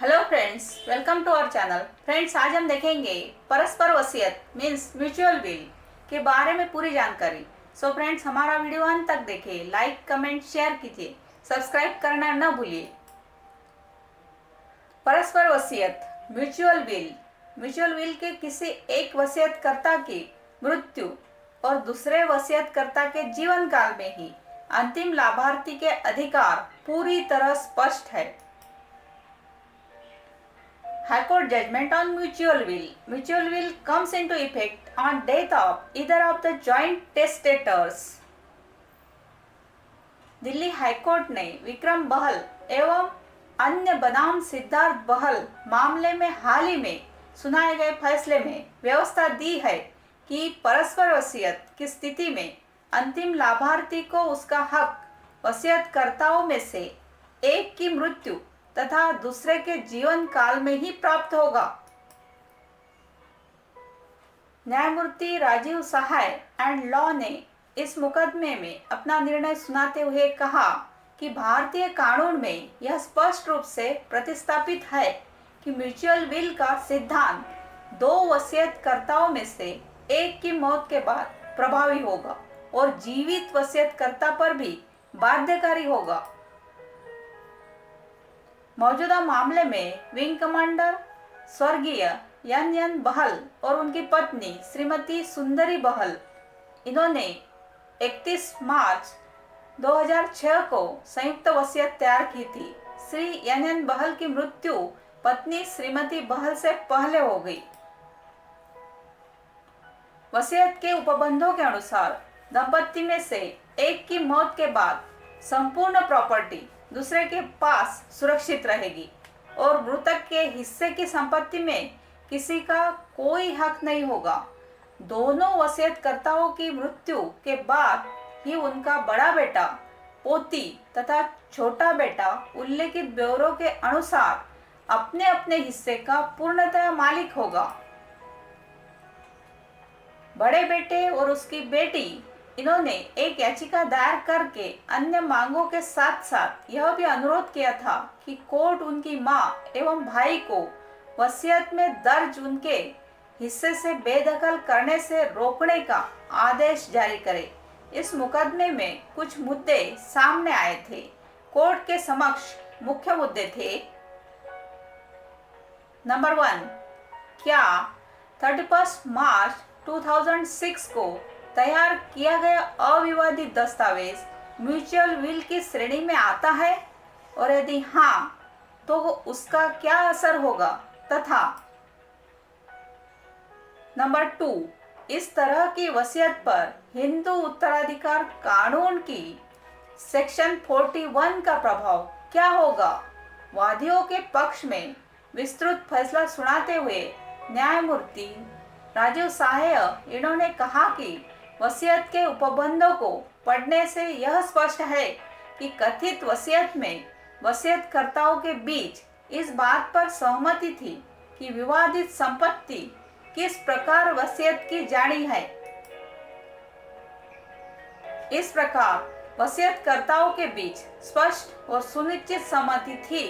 Hello friends, welcome to our channel. Friends, आज हम देखेंगे परस्पर वसीयत मीन्स म्यूचुअल विल के बारे में पूरी जानकारी। सो फ्रेंड्स, हमारा वीडियो अंत तक देखिए, लाइक कमेंट शेयर कीजिए, सब्सक्राइब करना न भूलिए। परस्पर वसीयत म्यूचुअल विल के किसी एक वसीयतकर्ता की मृत्यु और दूसरे वसीयतकर्ता के जीवन काल में ही अंतिम लाभार्थी के अधिकार पूरी तरह स्पष्ट है। High Court judgment on mutual will. Mutual will comes into effect on death of either of the joint testators. Delhi high court ने विक्रम बहल एवं अन्य बनाम सिद्धार्थ बहल मामले में हाल ही में सुनाए गए फैसले में व्यवस्था दी है कि परस्पर वसीयत की स्थिति में अंतिम लाभार्थी को उसका हक वसीयतकर्ताओं में से एक की मृत्यु तथा दूसरे के जीवन काल में ही प्राप्त होगा। न्यायमूर्ति राजीव सहाय एंड लॉ ने इस मुकदमे में अपना निर्णय सुनाते हुए कहा कि भारतीय कानून में यह स्पष्ट रूप से प्रतिस्थापित है कि म्यूचुअल विल का सिद्धांत दो वसीयतकर्ताओं में से एक की मौत के बाद प्रभावी होगा और जीवित वसीयतकर्ता पर भी बाध्यकारी होगा। मौजूदा मामले में विंग कमांडर स्वर्गीय एन बहल और उनकी पत्नी श्रीमती सुंदरी बहल, इन्होंने 31 मार्च 2006 को संयुक्त वसीयत तैयार की थी। श्री एन बहल की मृत्यु पत्नी श्रीमती बहल से पहले हो गई। वसीयत के उपबंधों के अनुसार दंपति में से एक की मौत के बाद संपूर्ण प्रॉपर्टी दूसरे के पास सुरक्षित रहेगी और मृतक के हिस्से की संपत्ति में किसी का कोई हक नहीं होगा। दोनों वसीयतकर्ताओं की मृत्यु के बाद ही उनका बड़ा बेटा, पोती तथा छोटा बेटा उल्लेखित ब्यौरों के अनुसार अपने अपने हिस्से का पूर्णतः मालिक होगा। बड़े बेटे और उसकी बेटी, इन्होंने एक याचिका दायर करके अन्य मांगों के साथ साथ यह भी अनुरोध किया था कि कोर्ट उनकी मां एवं भाई को वसीयत में दर्ज उनके हिस्से से बेदखल करने से रोकने का आदेश जारी करे। इस मुकदमे में कुछ मुद्दे सामने आए थे। कोर्ट के समक्ष मुख्य मुद्दे थे। नंबर 1, क्या 31 मार्च 2006 को तैयार किया गया अविवादित दस्तावेज म्यूचुअल विल की श्रेणी में आता है और यदि हाँ तो उसका क्या असर होगा, तथा नंबर 2, इस तरह की वसीयत पर हिंदू उत्तराधिकार कानून की सेक्शन 41 का प्रभाव क्या होगा। वादियों के पक्ष में विस्तृत फैसला सुनाते हुए न्यायमूर्ति राजीव सहाय, इन्होंने कहा कि वसीयत के उपबंधों को पढ़ने से यह स्पष्ट है कि कथित वसीयत में वसीयतकर्ताओं के बीच इस बात पर सहमति थी कि विवादित संपत्ति किस प्रकार वसीयत की जानी है। इस प्रकार वसीयतकर्ताओं के बीच स्पष्ट और सुनिश्चित सहमति थी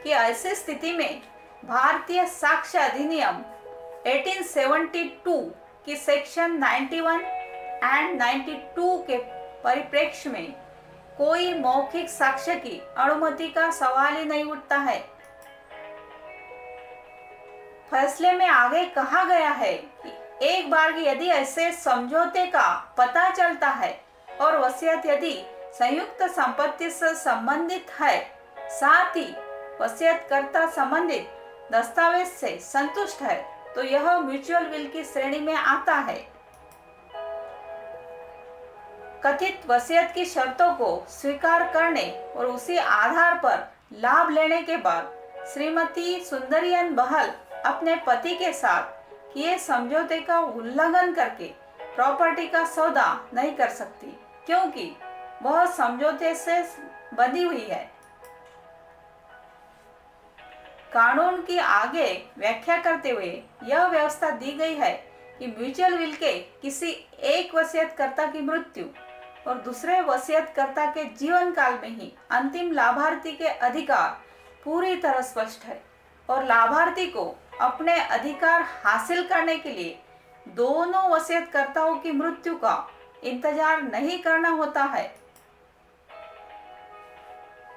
कि ऐसी स्थिति में भारतीय साक्ष्य अधिनियम 1872 की सेक्शन 91 एंड 92 के परिप्रेक्ष्य में कोई मौखिक साक्ष्य की अनुमति का सवाल ही नहीं उठता है। फैसले में आगे कहा गया है कि एक बार यदि ऐसे समझौते का पता चलता है और वसीयत यदि संयुक्त संपत्ति से संबंधित है, साथ ही वसीयतकर्ता संबंधित दस्तावेज से संतुष्ट है, तो यह म्यूचुअल विल की श्रेणी में आता है। कथित वसीयत की शर्तों को स्वीकार करने और उसी आधार पर लाभ लेने के बाद श्रीमती सुंदरियन बहल अपने पति के साथ किए समझौते का उल्लंघन करके प्रॉपर्टी का सौदा नहीं कर सकती, क्योंकि वह समझौते से बंधी हुई है। कानून की आगे व्याख्या करते हुए यह व्यवस्था दी गई है कि म्यूचुअल विल के किसी एक वसीयतकर्ता की मृत्यु और दूसरे वसीयतकर्ता के जीवन काल में ही अंतिम लाभार्थी के अधिकार पूरी तरह स्पष्ट है। और लाभार्थी को अपने अधिकार हासिल करने के लिए दोनों वसीयतकर्ताओं की मृत्यु का इंतजार नहीं करना होता है।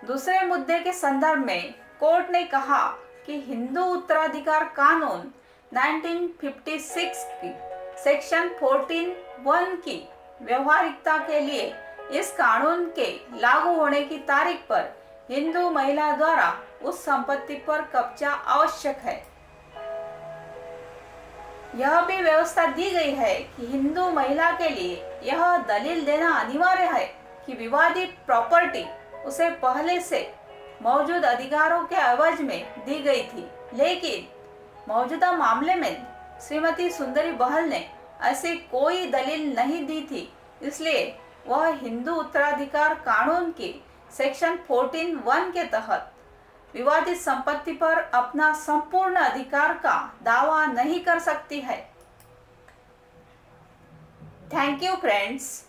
दूसरे मुद्दे के संदर्भ में कोर्ट ने कहा कि हिंदू उत्तराधिकार कानून 1956 की सेक्शन 14(1) की व्यवहारिकता के लिए इस कानून के लागू होने की तारीख पर हिंदू महिला द्वारा उस संपत्ति पर कब्जा आवश्यक है। यह भी व्यवस्था दी गई है कि हिंदू महिला के लिए यह दलील देना अनिवार्य है कि विवादित प्रॉपर्टी उसे पहले से मौजूद अधिकारों के एवज में दी गई थी, लेकिन मौजूदा मामले में श्रीमती सुंदरी बहल ने ऐसी कोई दलील नहीं दी थी, इसलिए वह हिंदू उत्तराधिकार कानून के सेक्शन 14(1) के तहत विवादित संपत्ति पर अपना संपूर्ण अधिकार का दावा नहीं कर सकती है। Thank you friends.